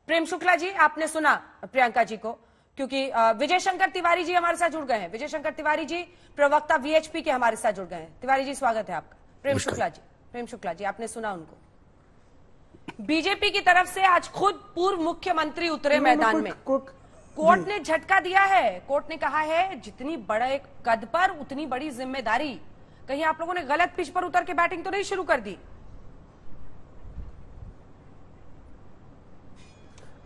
प्रेम शुक्ला जी, आपने सुना प्रियंका जी को, क्योंकि विजय शंकर तिवारी जी हमारे साथ जुड़ गए हैं। विजय शंकर तिवारी जी प्रवक्ता वीएचपी के हमारे साथ जुड़ गए हैं। तिवारी जी, स्वागत है आपका। प्रेम शुक्ला जी, आपने सुना उनको। बीजेपी की तरफ से आज खुद पूर्व मुख्यमंत्री उतरे मैदान में। कोर्ट ने झटका दिया है। कोर्ट ने कहा है जितनी बड़े कद पर उतनी बड़ी जिम्मेदारी। कहीं आप लोगों ने गलत पिच पर उतर के बैटिंग तो नहीं शुरू कर दी?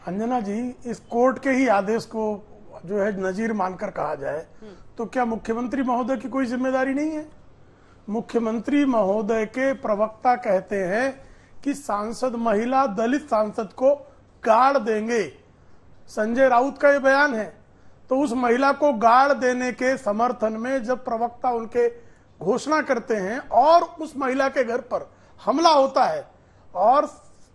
अंजना जी, इस कोर्ट के ही आदेश को जो है नजीर मानकर कहा जाए तो क्या मुख्यमंत्री महोदय की कोई जिम्मेदारी नहीं है? मुख्यमंत्री महोदय के प्रवक्ता कहते हैं कि सांसद महिला दलित सांसद को गाड़ देंगे। संजय राउत का ये बयान है। तो उस महिला को गाड़ देने के समर्थन में जब प्रवक्ता उनके घोषणा करते हैं और उस महिला के घर पर हमला होता है और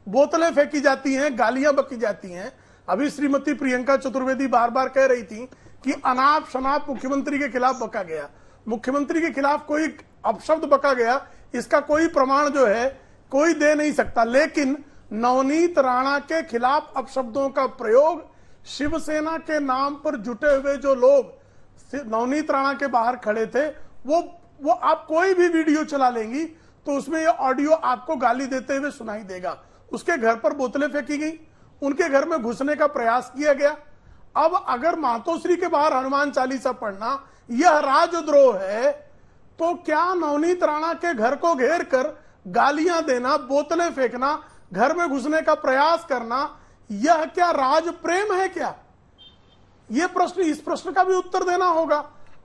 बोतलें फेंकी जाती हैं, गालियां बकी जाती हैं। अभी श्रीमती प्रियंका चतुर्वेदी बार बार कह रही थी कि अनाप शनाप मुख्यमंत्री के खिलाफ बका गया। मुख्यमंत्री के खिलाफ कोई अपशब्द बका गया, इसका कोई प्रमाण जो है कोई दे नहीं सकता। लेकिन नवनीत राणा के खिलाफ अपशब्दों का प्रयोग शिवसेना के नाम पर जुटे हुए जो लोग नवनीत राणा के बाहर खड़े थे, वो आप कोई भी वीडियो चला लेंगी तो उसमें ये ऑडियो आपको गाली देते हुए सुनाई देगा। उसके घर पर बोतलें फेंकी गई, उनके घर में घुसने का प्रयास किया गया। अब अगर मातोश्री के बाहर हनुमान चालीसा पढ़ना यह राजद्रोह है, तो क्या नवनीत राणा के घर को घेर कर गालियां देना, बोतलें फेंकना, घर में घुसने का प्रयास करना, यह क्या राज प्रेम है क्या? यह प्रश्न, इस प्रश्न का भी उत्तर देना होगा।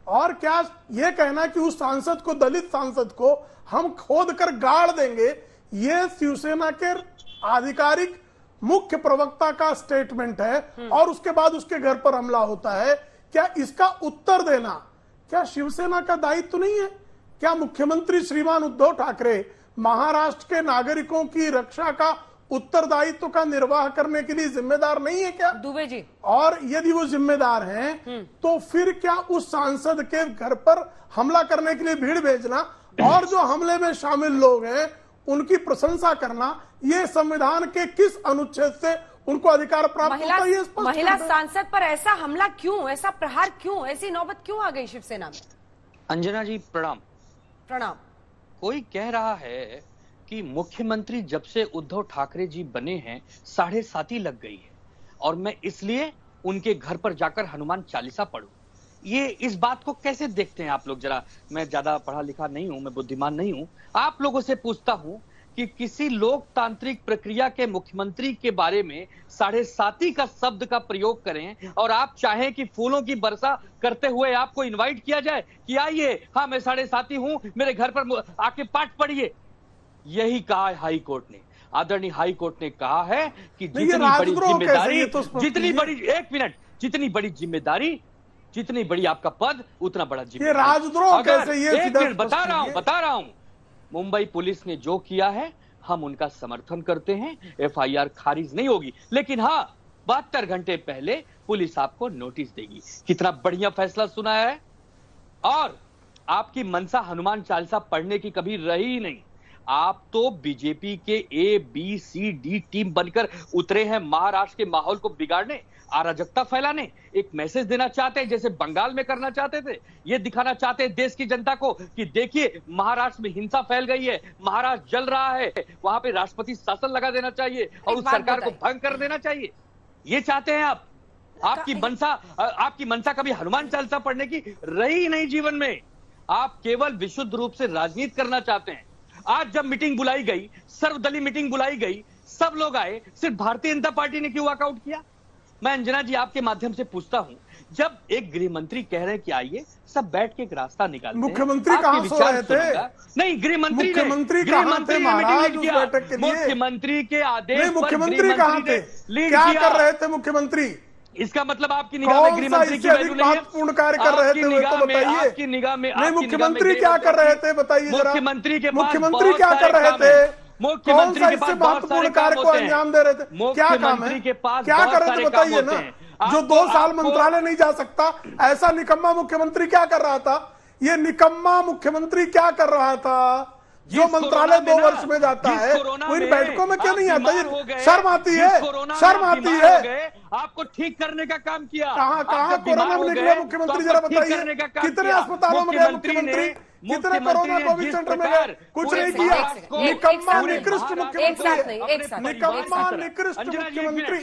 और क्या यह कहना कि उस सांसद को, दलित सांसद को हम खोद कर गाड़ देंगे, यह शिवसेना के आधिकारिक मुख्य प्रवक्ता का स्टेटमेंट है और उसके बाद उसके घर पर हमला होता है। क्या इसका उत्तर देना क्या शिवसेना का दायित्व नहीं है? क्या मुख्यमंत्री श्रीमान उद्धव ठाकरे महाराष्ट्र के नागरिकों की रक्षा का उत्तरदायित्व का निर्वाह करने के लिए जिम्मेदार नहीं है क्या? दुबे जी, और यदि वो जिम्मेदार हैं तो फिर क्या उस सांसद के घर पर हमला करने के लिए भीड़ भेजना और जो हमले में शामिल लोग हैं उनकी प्रशंसा करना, ये संविधान के किस अनुच्छेद से उनको अधिकार प्राप्त होता है? महिला सांसद पर ऐसा हमला क्यों, ऐसा प्रहार क्यों, ऐसी नौबत क्यों आ गई शिवसेना में? अंजना जी प्रणाम। प्रणाम। कोई कह रहा है कि मुख्यमंत्री जब से उद्धव ठाकरे जी बने हैं 7:30 लग गई है और मैं इसलिए उनके घर पर जाकर हनुमान चालीसा पढ़ूं। ये इस बात को कैसे देखते हैं आप लोग? जरा, मैं ज्यादा पढ़ा लिखा नहीं हूं, मैं बुद्धिमान नहीं हूं, आप लोगों से पूछता हूं कि किसी लोकतांत्रिक प्रक्रिया के मुख्यमंत्री के बारे में 7:30 का शब्द का प्रयोग करें और आप चाहें कि फूलों की वर्षा करते हुए आपको इनवाइट किया जाए कि आइए, हाँ मैं 7:30 हूं, मेरे घर पर आके पाठ पढ़िए। यही कहा है हाई कोर्ट ने। आदरणीय हाई कोर्ट ने कहा है कि जितनी बड़ी जिम्मेदारी, जितनी बड़ी जिम्मेदारी, जितनी बड़ी आपका पद, उतना बड़ा जिम्मेदारी। ये राजद्रोह कैसे? ये एक मिनट बता रहा हूं। मुंबई पुलिस ने जो किया है हम उनका समर्थन करते हैं। एफआईआर खारिज नहीं होगी, लेकिन हाँ 72 घंटे पहले पुलिस आपको नोटिस देगी। कितना बढ़िया फैसला सुना है। और आपकी मनसा हनुमान चालीसा पढ़ने की कभी रही ही नहीं। आप तो बीजेपी के ABCD टीम बनकर उतरे हैं महाराष्ट्र के माहौल को बिगाड़ने, अराजकता फैलाने, एक मैसेज देना चाहते हैं जैसे बंगाल में करना चाहते थे। ये दिखाना चाहते हैं देश की जनता को कि देखिए महाराष्ट्र में हिंसा फैल गई है, महाराष्ट्र जल रहा है, वहां पे राष्ट्रपति शासन लगा देना चाहिए और उस सरकार को भंग कर देना चाहिए। ये चाहते हैं आप। आपकी मनसा कभी हनुमान चालीसा पढ़ने की रही नहीं जीवन में। आप केवल विशुद्ध रूप से राजनीति करना चाहते हैं। आज जब मीटिंग बुलाई गई, सर्वदलीय मीटिंग बुलाई गई, सब लोग आए, सिर्फ भारतीय जनता पार्टी ने क्यों वॉकआउट किया? मैं अंजना जी आपके माध्यम से पूछता हूं, जब एक गृह मंत्री कह रहे हैं कि आइए सब बैठ के एक रास्ता निकालते हैं, मुख्यमंत्री कहां सो रहे थे? नहीं, गृहमंत्री मुख्यमंत्री के आदेश पर मुख्यमंत्री कहां थे? क्या कर रहे थे मुख्यमंत्री? इसका मतलब आपकी निगाह में गृहमंत्री की वैल्यू नहीं है? महत्वपूर्ण कार्य कर रहे थे वो तो बताइए। आपकी निगाह में नहीं, मुख्यमंत्री क्या कर रहे थे बताइए जरा। मुख्यमंत्री के मुख्यमंत्री क्या कर रहे थे? मुख्यमंत्री के पास महत्वपूर्ण कार्य को अंजाम दे रहे थे? क्या काम है? क्या कर रहे थे बताइए ना। जो 2 साल मंत्रालय नहीं जा सकता, ऐसा निकम्मा मुख्यमंत्री क्या कर रहा था? ये निकम्मा मुख्यमंत्री क्या कर रहा था? जो मंत्रालय 2 वर्ष में जाता है वो इन बैठकों में क्यों नहीं आता? ये शर्म आती है, शर्म आती है। आपको ठीक करने का काम किया। कहाँ कोरोना में निकले मुख्यमंत्री, जरा बताइए कितने अस्पतालों में गए मुख्यमंत्री, कितने कोरोना कोविड सेंटर में गए? कुछ नहीं किया। निकम्मा निकृष्ट मुख्यमंत्री, निकम्मा निकृष्ट मुख्यमंत्री।